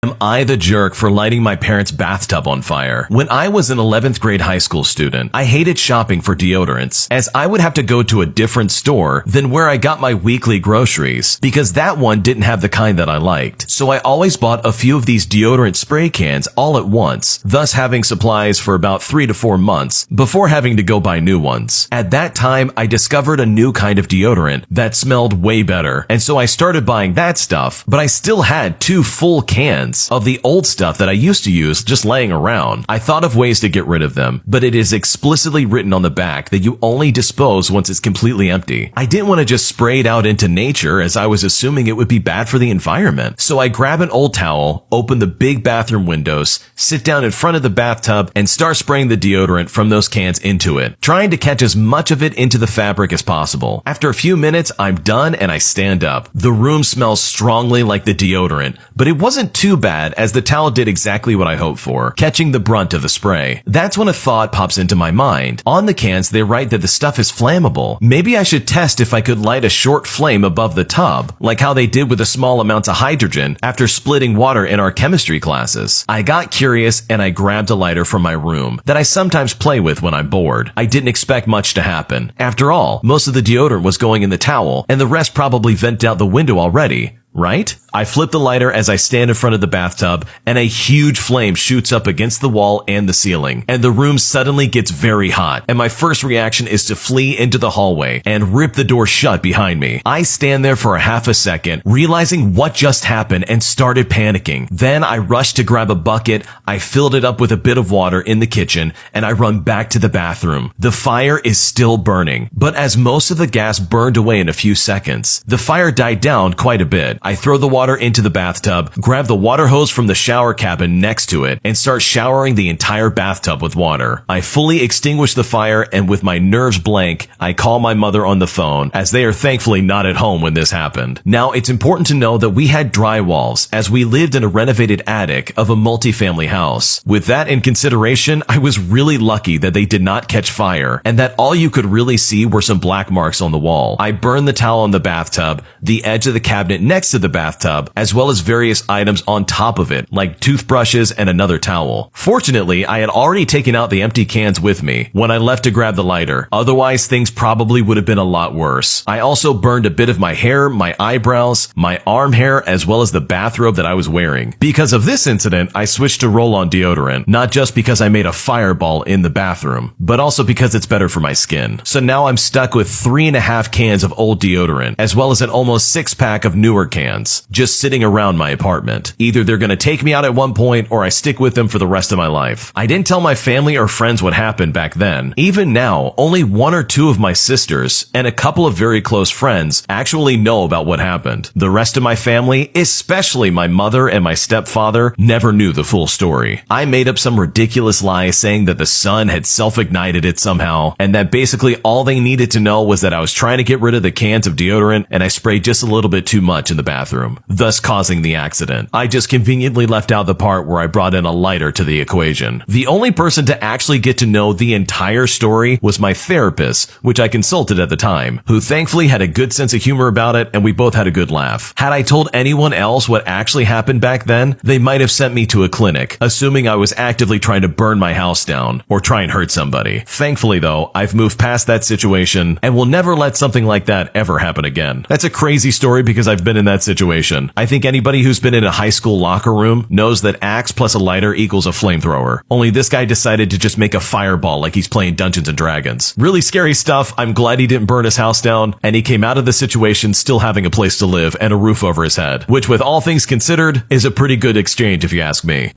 Am I the jerk for lighting my parents' bathtub on fire? When I was an 11th grade high school student, I hated shopping for deodorants, as I would have to go to a different store than where I got my weekly groceries, because that one didn't have the kind that I liked. So I always bought a few of these deodorant spray cans all at once, thus having supplies for about 3 to 4 months before having to go buy new ones. At that time, I discovered a new kind of deodorant that smelled way better, and so I started buying that stuff, but I still had 2 full cans of the old stuff that I used to use just laying around. I thought of ways to get rid of them, but it is explicitly written on the back that you only dispose once it's completely empty. I didn't want to just spray it out into nature, as I was assuming it would be bad for the environment. So I grab an old towel, open the big bathroom windows, sit down in front of the bathtub, and start spraying the deodorant from those cans into it, trying to catch as much of it into the fabric as possible. After a few minutes, I'm done and I stand up. The room smells strongly like the deodorant, but it wasn't too bad, as the towel did exactly what I hoped for, catching the brunt of the spray. That's when a thought pops into my mind. On the cans, they write that the stuff is flammable. Maybe I should test if I could light a short flame above the tub, like how they did with the small amounts of hydrogen after splitting water in our chemistry classes. I got curious and I grabbed a lighter from my room that I sometimes play with when I'm bored. I didn't expect much to happen. After all, most of the deodorant was going in the towel, and the rest probably vented out the window already. Right? I flip the lighter as I stand in front of the bathtub, and a huge flame shoots up against the wall and the ceiling, and the room suddenly gets very hot, and my first reaction is to flee into the hallway and rip the door shut behind me. I stand there for a half a second, realizing what just happened, and started panicking. Then I rushed to grab a bucket, I filled it up with a bit of water in the kitchen, and I run back to the bathroom. The fire is still burning, but as most of the gas burned away in a few seconds, the fire died down quite a bit. I throw the water into the bathtub, grab the water hose from the shower cabin next to it, and start showering the entire bathtub with water. I fully extinguish the fire, and with my nerves blank, I call my mother on the phone, as they are thankfully not at home when this happened. Now, it's important to know that we had dry walls, as we lived in a renovated attic of a multifamily house. With that in consideration, I was really lucky that they did not catch fire, and that all you could really see were some black marks on the wall. I burned the towel in the bathtub, the edge of the cabinet next to the bathtub, as well as various items on top of it, like toothbrushes and another towel. Fortunately, I had already taken out the empty cans with me when I left to grab the lighter. Otherwise, things probably would have been a lot worse. I also burned a bit of my hair, my eyebrows, my arm hair, as well as the bathrobe that I was wearing. Because of this incident, I switched to roll-on deodorant, not just because I made a fireball in the bathroom, but also because it's better for my skin. So now I'm stuck with 3.5 cans of old deodorant, as well as an almost 6-pack of newer cans, just sitting around my apartment. Either they're gonna take me out at one point, or I stick with them for the rest of my life. I didn't tell my family or friends what happened back then. Even now, only 1 or 2 of my sisters and a couple of very close friends actually know about what happened. The rest of my family, especially my mother and my stepfather, never knew the full story. I made up some ridiculous lie saying that the sun had self-ignited it somehow, and that basically all they needed to know was that I was trying to get rid of the cans of deodorant and I sprayed just a little bit too much in the bathroom, thus causing the accident. I just conveniently left out the part where I brought in a lighter to the equation. The only person to actually get to know the entire story was my therapist, which I consulted at the time, who thankfully had a good sense of humor about it, and we both had a good laugh. Had I told anyone else what actually happened back then, they might have sent me to a clinic, assuming I was actively trying to burn my house down or try and hurt somebody. Thankfully though, I've moved past that situation and will never let something like that ever happen again. That's a crazy story because I've been in that situation. I think anybody who's been in a high school locker room knows that axe plus a lighter equals a flamethrower. Only this guy decided to just make a fireball like he's playing Dungeons and Dragons. Really scary stuff. I'm glad he didn't burn his house down, and he came out of the situation still having a place to live and a roof over his head, which with all things considered is a pretty good exchange if you ask me.